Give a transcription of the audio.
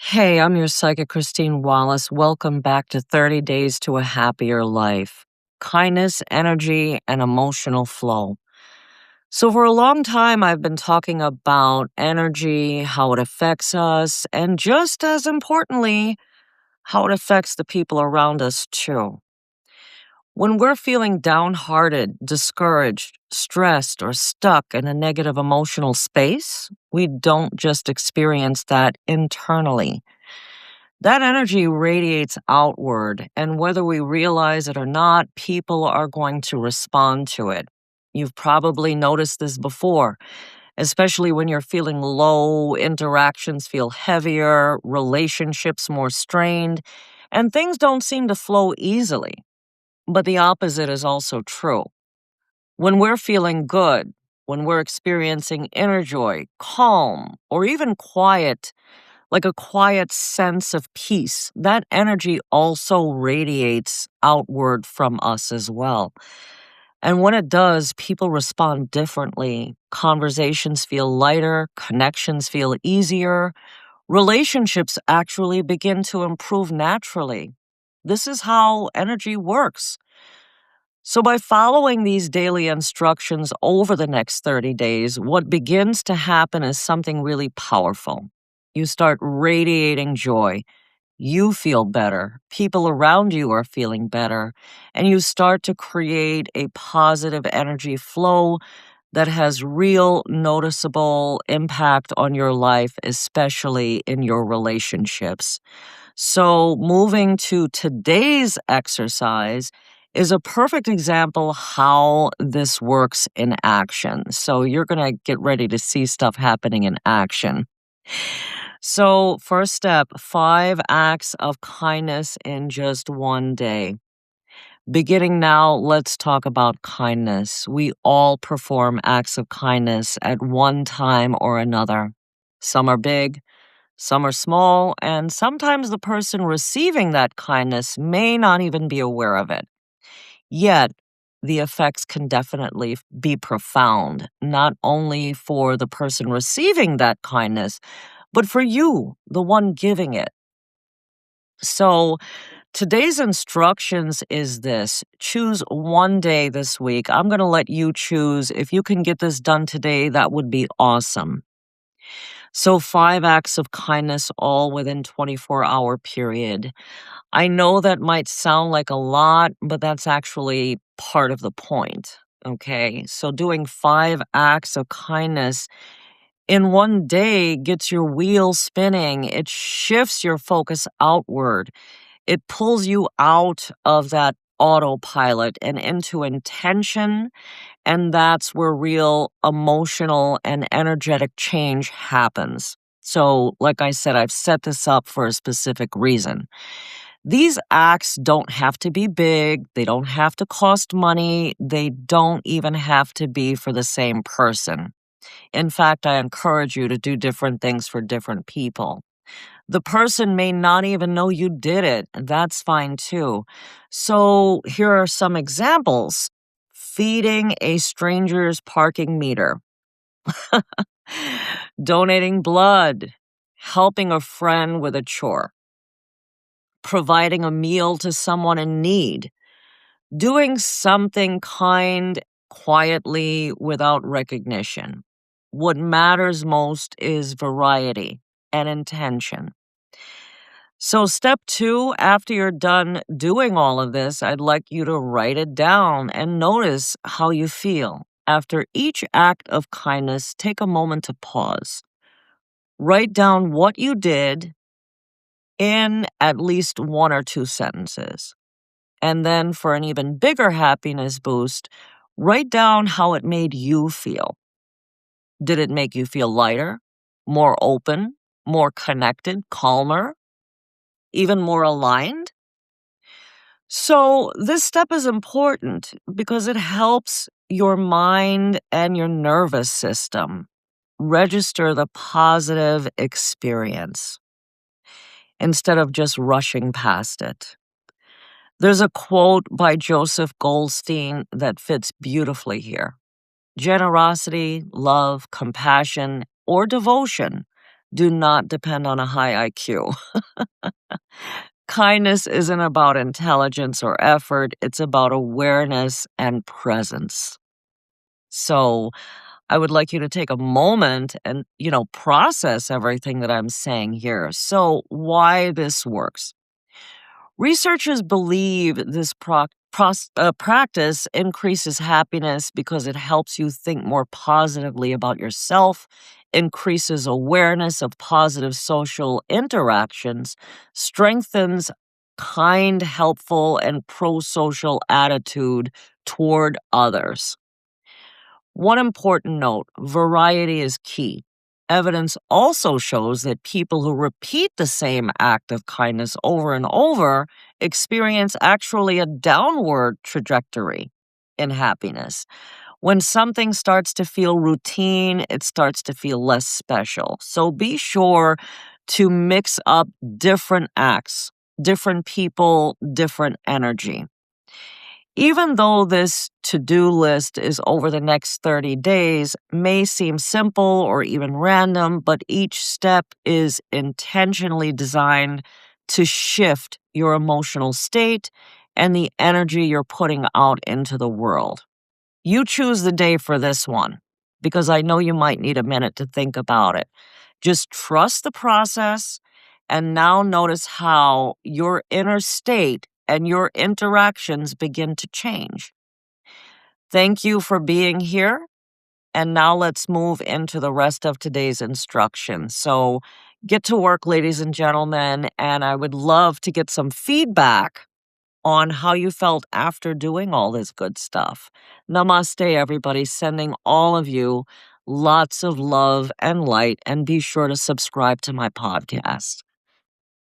Hey, I'm your psychic Christine Wallace. Welcome back to 30 Days to a Happier Life. Kindness, energy, and emotional flow. So, for a long time, I've been talking about energy, how it affects us, and just as importantly, how it affects the people around us, too. When we're feeling downhearted, discouraged, stressed, or stuck in a negative emotional space, we don't just experience that internally. That energy radiates outward, and whether we realize it or not, people are going to respond to it. You've probably noticed this before, especially when you're feeling low, interactions feel heavier, relationships more strained, and things don't seem to flow easily. But the opposite is also true. When we're feeling good, when we're experiencing inner joy, calm, or even quiet, like a quiet sense of peace, that energy also radiates outward from us as well. And when it does, people respond differently. Conversations feel lighter, connections feel easier, relationships actually begin to improve naturally. This is how energy works. So, by following these daily instructions over the next 30 days, what begins to happen is something really powerful. You start radiating joy. You feel better. People around you are feeling better. And you start to create a positive energy flow that has real noticeable impact on your life, especially in your relationships. So, moving to today's exercise is a perfect example how this works in action. So, you're going to get ready to see stuff happening in action. So, first step, 5 acts of kindness in just one day. Beginning now, let's talk about kindness. We all perform acts of kindness at one time or another. Some are big, some are small, and sometimes the person receiving that kindness may not even be aware of it. Yet, the effects can definitely be profound, not only for the person receiving that kindness, but for you, the one giving it. So, today's instructions is this: choose one day this week. I'm going to let you choose. If you can get this done today, that would be awesome. So, 5 acts of kindness all within 24-hour period. I know that might sound like a lot, but that's actually part of the point. Okay, so doing 5 acts of kindness in one day gets your wheels spinning. It shifts your focus outward. It pulls you out of that autopilot and into intention. And that's where real emotional and energetic change happens. So, like I said, I've set this up for a specific reason. These acts don't have to be big, they don't have to cost money, they don't even have to be for the same person. In fact, I encourage you to do different things for different people. The person may not even know you did it. That's fine too. So here are some examples. Feeding a stranger's parking meter, donating blood, helping a friend with a chore, providing a meal to someone in need, doing something kind quietly without recognition. What matters most is variety and intention. So, step 2, after you're done doing all of this, I'd like you to write it down and notice how you feel. After each act of kindness, take a moment to pause. Write down what you did in at least 1 or 2 sentences. And then, for an even bigger happiness boost, write down how it made you feel. Did it make you feel lighter, more open, more connected, calmer, even more aligned? So, this step is important because it helps your mind and your nervous system register the positive experience instead of just rushing past it. There's a quote by Joseph Goldstein that fits beautifully here. Generosity, love, compassion, or devotion do not depend on a high IQ. Kindness isn't about intelligence or effort, it's about awareness and presence. So, I would like you to take a moment and, process everything that I'm saying here. So, why this works? Researchers believe this practice increases happiness because it helps you think more positively about yourself, increases awareness of positive social interactions, strengthens kind, helpful, and pro social attitude toward others. One important note: variety is key. Evidence also shows that people who repeat the same act of kindness over and over experience actually a downward trajectory in happiness. When something starts to feel routine, it starts to feel less special. So be sure to mix up different acts, different people, different energy. Even though this to-do list is over the next 30 days, may seem simple or even random, but each step is intentionally designed to shift your emotional state and the energy you're putting out into the world. You choose the day for this one, because I know you might need a minute to think about it. Just trust the process and now notice how your inner state and your interactions begin to change. Thank you for being here. And now let's move into the rest of today's instructions. So get to work, ladies and gentlemen, and I would love to get some feedback on how you felt after doing all this good stuff. Namaste, everybody. Sending all of you lots of love and light, and be sure to subscribe to my podcast.